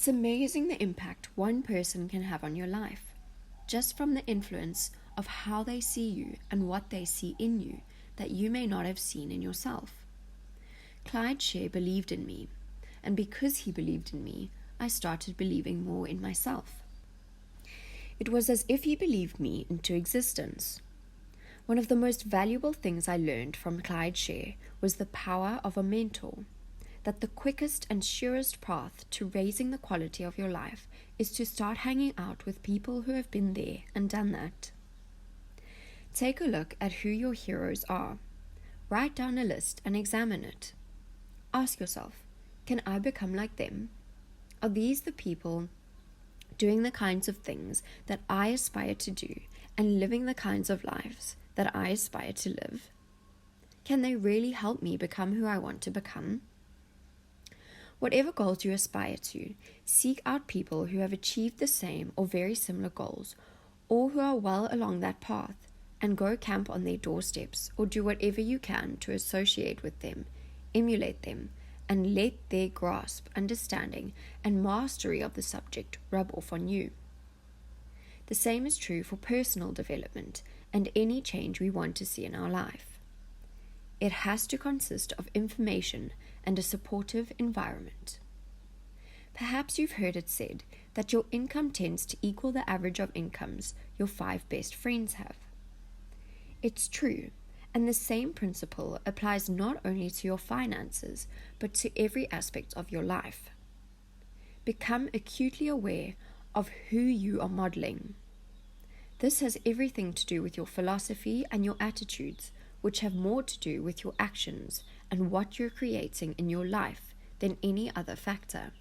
It's amazing the impact one person can have on your life, just from the influence of how they see you and what they see in you that you may not have seen in yourself. Clyde Share believed in me, and because he believed in me, I started believing more in myself. It was as if he believed me into existence. One of the most valuable things I learned from Clyde Share was the power of a mentor, that the quickest and surest path to raising the quality of your life is to start hanging out with people who have been there and done that. Take a look at who your heroes are. Write down a list and examine it. Ask yourself, can I become like them? Are these the people doing the kinds of things that I aspire to do and living the kinds of lives that I aspire to live? Can they really help me become who I want to become? Whatever goals you aspire to, seek out people who have achieved the same or very similar goals, or who are well along that path, and go camp on their doorsteps or do whatever you can to associate with them, emulate them, and let their grasp, understanding, and mastery of the subject rub off on you. The same is true for personal development and any change we want to see in our life. It has to consist of information and a supportive environment. Perhaps you've heard it said that your income tends to equal the average of incomes your 5 best friends have. It's true, and the same principle applies not only to your finances, but to every aspect of your life. Become acutely aware of who you are modeling. This has everything to do with your philosophy and your attitudes, which have more to do with your actions and what you're creating in your life than any other factor.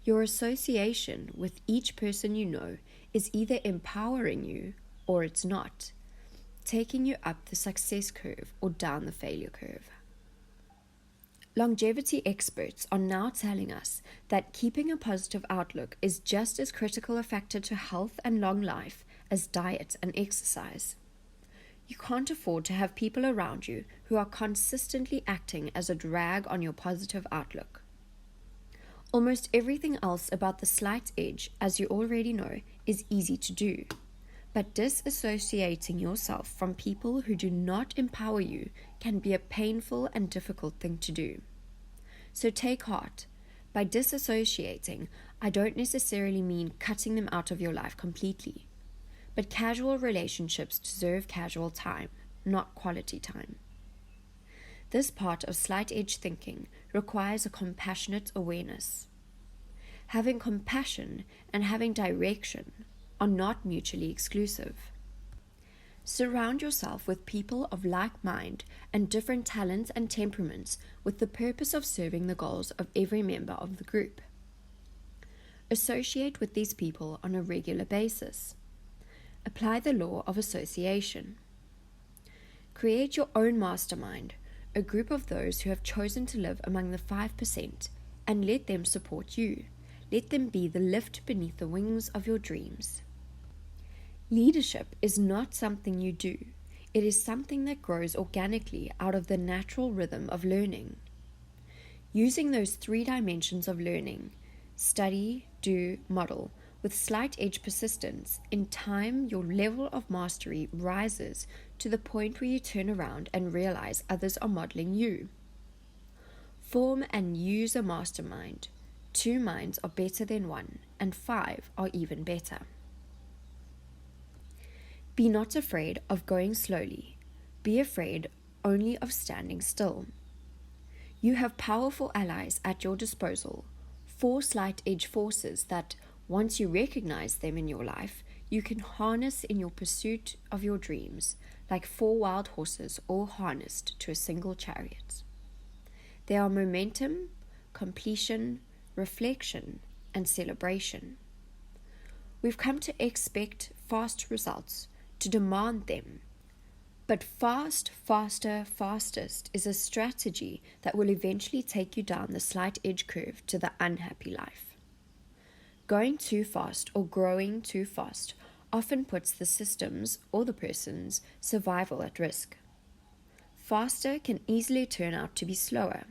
Your association with each person you know is either empowering you or it's not, taking you up the success curve or down the failure curve. Longevity experts are now telling us that keeping a positive outlook is just as critical a factor to health and long life as diet and exercise. You can't afford to have people around you who are consistently acting as a drag on your positive outlook. Almost everything else about the slight edge, as you already know, is easy to do. But disassociating yourself from people who do not empower you can be a painful and difficult thing to do. So take heart. By disassociating, I don't necessarily mean cutting them out of your life completely. But casual relationships deserve casual time, not quality time. This part of slight edge thinking requires a compassionate awareness. Having compassion and having direction are not mutually exclusive. Surround yourself with people of like mind and different talents and temperaments with the purpose of serving the goals of every member of the group. Associate with these people on a regular basis. Apply the law of association. Create your own mastermind, a group of those who have chosen to live among the 5%, and let them support you. Let them be the lift beneath the wings of your dreams. Leadership is not something you do. It is something that grows organically out of the natural rhythm of learning. Using those 3 dimensions of learning, study, do, model, with slight edge persistence, in time your level of mastery rises to the point where you turn around and realize others are modeling you. Form and use a mastermind. 2 minds are better than 1, and 5 are even better. Be not afraid of going slowly. Be afraid only of standing still. You have powerful allies at your disposal, 4 slight edge forces that, once you recognize them in your life, you can harness in your pursuit of your dreams, like 4 wild horses all harnessed to a single chariot. They are momentum, completion, reflection, and celebration. We've come to expect fast results, to demand them. But fast, faster, fastest is a strategy that will eventually take you down the slight edge curve to the unhappy life. Going too fast or growing too fast often puts the system's or the person's survival at risk. Faster can easily turn out to be slower.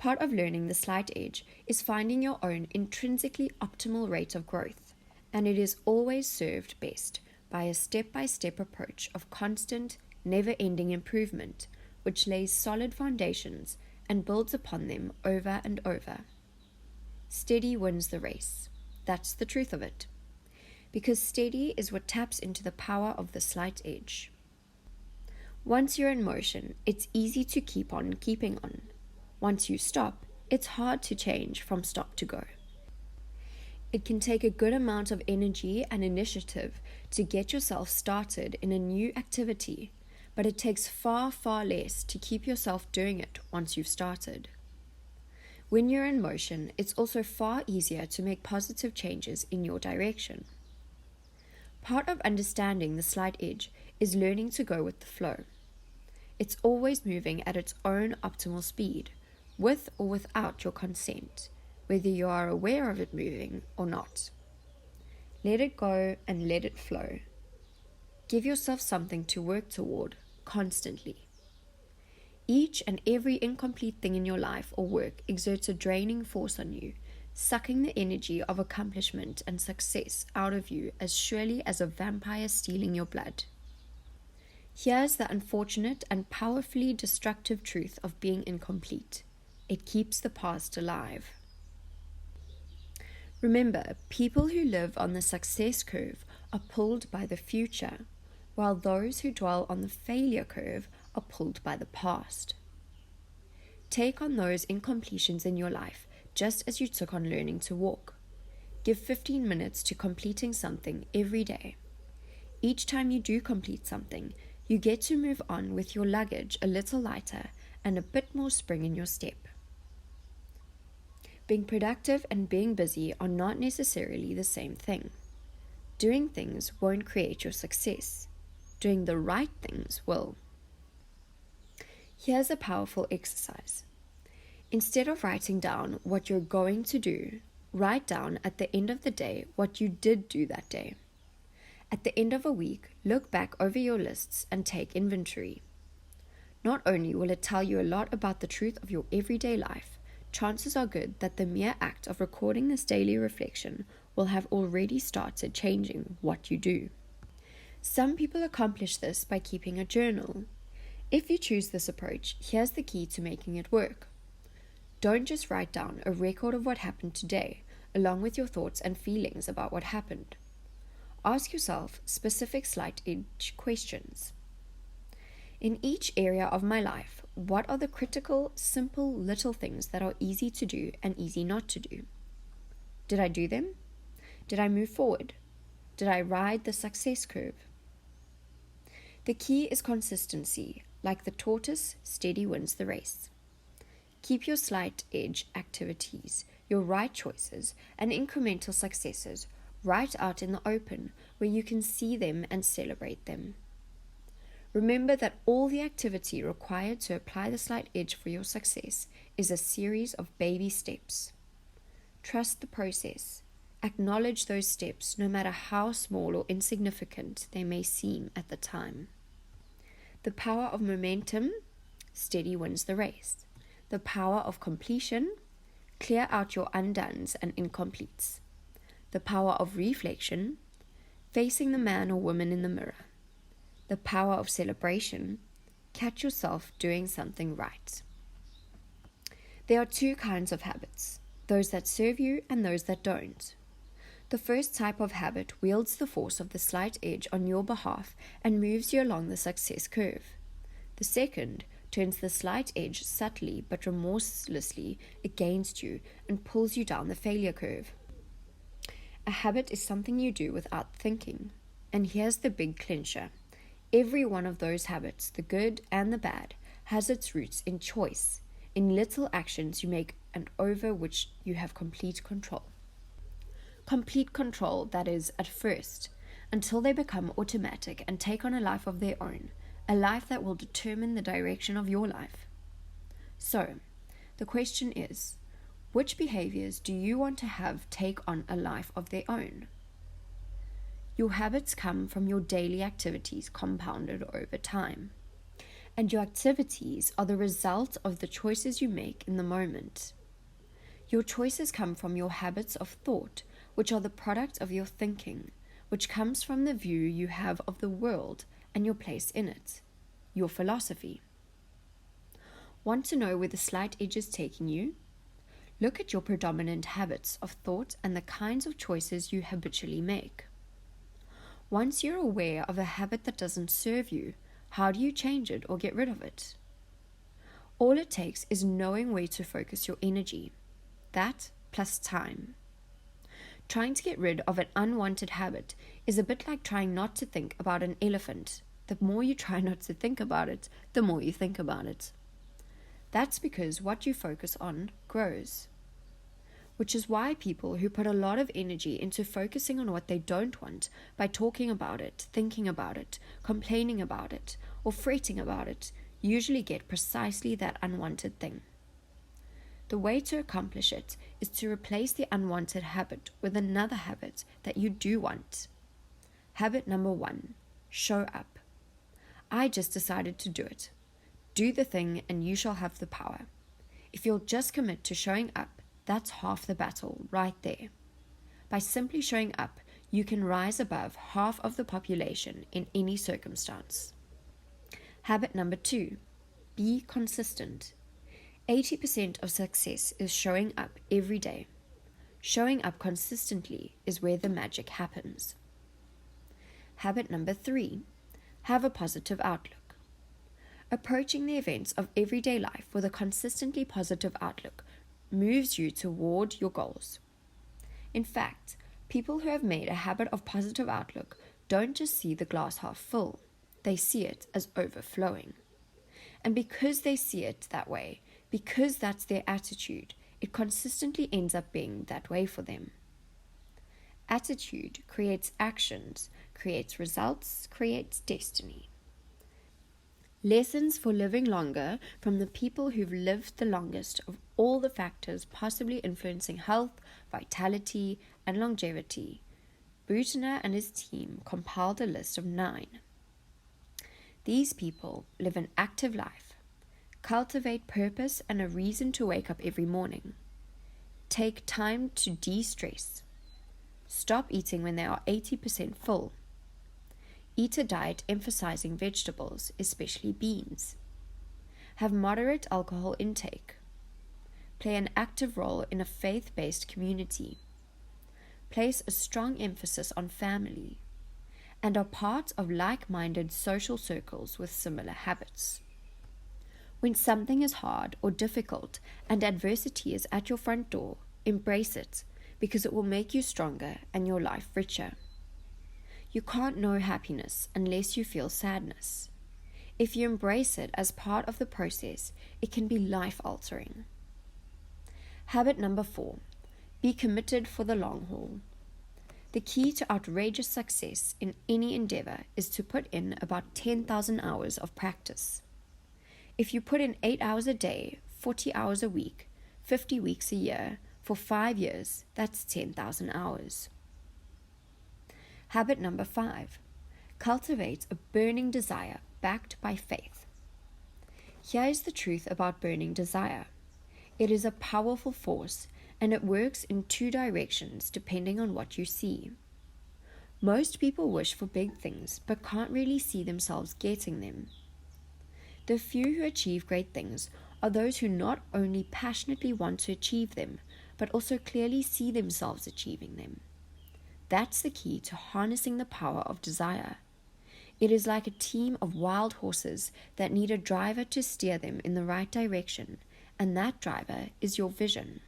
Part of learning the slight edge is finding your own intrinsically optimal rate of growth, and it is always served best by a step-by-step approach of constant, never-ending improvement, which lays solid foundations and builds upon them over and over. Steady wins the race. That's the truth of it. Because steady is what taps into the power of the slight edge. Once you're in motion, it's easy to keep on keeping on. Once you stop, it's hard to change from stop to go. It can take a good amount of energy and initiative to get yourself started in a new activity, but it takes far, far less to keep yourself doing it once you've started. When you're in motion, it's also far easier to make positive changes in your direction. Part of understanding the slight edge is learning to go with the flow. It's always moving at its own optimal speed, with or without your consent, whether you are aware of it moving or not. Let it go and let it flow. Give yourself something to work toward constantly. Each and every incomplete thing in your life or work exerts a draining force on you, sucking the energy of accomplishment and success out of you as surely as a vampire stealing your blood. Here's the unfortunate and powerfully destructive truth of being incomplete. It keeps the past alive. Remember, people who live on the success curve are pulled by the future, while those who dwell on the failure curve are pulled by the past. Take on those incompletions in your life just as you took on learning to walk. Give 15 minutes to completing something every day. Each time you do complete something, you get to move on with your luggage a little lighter and a bit more spring in your step. Being productive and being busy are not necessarily the same thing. Doing things won't create your success. Doing the right things will. Here's a powerful exercise. Instead of writing down what you're going to do, write down at the end of the day what you did do that day. At the end of a week, look back over your lists and take inventory. Not only will it tell you a lot about the truth of your everyday life, chances are good that the mere act of recording this daily reflection will have already started changing what you do. Some people accomplish this by keeping a journal. If you choose this approach, here's the key to making it work. Don't just write down a record of what happened today, along with your thoughts and feelings about what happened. Ask yourself specific slight edge questions. In each area of my life, what are the critical, simple, little things that are easy to do and easy not to do? Did I do them? Did I move forward? Did I ride the success curve? The key is consistency. Like the tortoise, steady wins the race. Keep your slight edge activities, your right choices, and incremental successes right out in the open where you can see them and celebrate them. Remember that all the activity required to apply the slight edge for your success is a series of baby steps. Trust the process. Acknowledge those steps, no matter how small or insignificant they may seem at the time. The power of momentum, steady wins the race. The power of completion, clear out your undones and incompletes. The power of reflection, facing the man or woman in the mirror. The power of celebration, catch yourself doing something right. There are two kinds of habits, those that serve you and those that don't. The first type of habit wields the force of the slight edge on your behalf and moves you along the success curve. The second turns the slight edge subtly but remorselessly against you and pulls you down the failure curve. A habit is something you do without thinking. And here's the big clincher. Every one of those habits, the good and the bad, has its roots in choice, in little actions you make and over which you have complete control. Complete control, that is, at first, until they become automatic and take on a life of their own, a life that will determine the direction of your life. So, the question is, which behaviors do you want to have take on a life of their own? Your habits come from your daily activities compounded over time. and your activities are the result of the choices you make in the moment. Your choices come from your habits of thought, which are the product of your thinking, which comes from the view you have of the world and your place in it, your philosophy. Want to know where the slight edge is taking you? Look at your predominant habits of thought and the kinds of choices you habitually make. Once you're aware of a habit that doesn't serve you, how do you change it or get rid of it? All it takes is knowing where to focus your energy. That plus time. Trying to get rid of an unwanted habit is a bit like trying not to think about an elephant. The more you try not to think about it, the more you think about it. That's because what you focus on grows. Which is why people who put a lot of energy into focusing on what they don't want by talking about it, thinking about it, complaining about it, or fretting about it, usually get precisely that unwanted thing. The way to accomplish it is to replace the unwanted habit with another habit that you do want. Habit number 1, show up. I just decided to do it. Do the thing and you shall have the power. If you'll just commit to showing up, that's half the battle right there. By simply showing up, you can rise above half of the population in any circumstance. Habit number 2, be consistent. 80% of success is showing up every day. Showing up consistently is where the magic happens. Habit number 3, have a positive outlook. Approaching the events of everyday life with a consistently positive outlook moves you toward your goals. In fact, people who have made a habit of positive outlook don't just see the glass half full, they see it as overflowing. And because they see it that way, because that's their attitude, it consistently ends up being that way for them. Attitude creates actions, creates results, creates destiny. Lessons for living longer from the people who've lived the longest of all the factors possibly influencing health, vitality, and longevity. Boutner and his team compiled a list of 9. These people live an active life, cultivate purpose and a reason to wake up every morning, take time to de-stress, stop eating when they are 80% full, eat a diet emphasizing vegetables, especially beans, have moderate alcohol intake, play an active role in a faith-based community, place a strong emphasis on family, and are part of like-minded social circles with similar habits. When something is hard or difficult and adversity is at your front door, embrace it because it will make you stronger and your life richer. You can't know happiness unless you feel sadness. If you embrace it as part of the process, it can be life-altering. Habit number 4, be committed for the long haul. The key to outrageous success in any endeavor is to put in about 10,000 hours of practice. If you put in 8 hours a day, 40 hours a week, 50 weeks a year, for 5 years, that's 10,000 hours. Habit number 5, cultivate a burning desire backed by faith. Here is the truth about burning desire. It is a powerful force, and it works in 2 directions depending on what you see. Most people wish for big things but can't really see themselves getting them. The few who achieve great things are those who not only passionately want to achieve them, but also clearly see themselves achieving them. That's the key to harnessing the power of desire. It is like a team of wild horses that need a driver to steer them in the right direction, and that driver is your vision.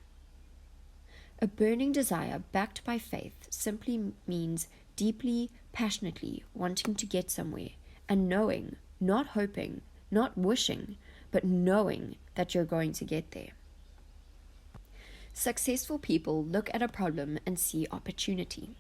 A burning desire backed by faith simply means deeply, passionately wanting to get somewhere and knowing, not hoping, not wishing, but knowing that you're going to get there. Successful people look at a problem and see opportunity.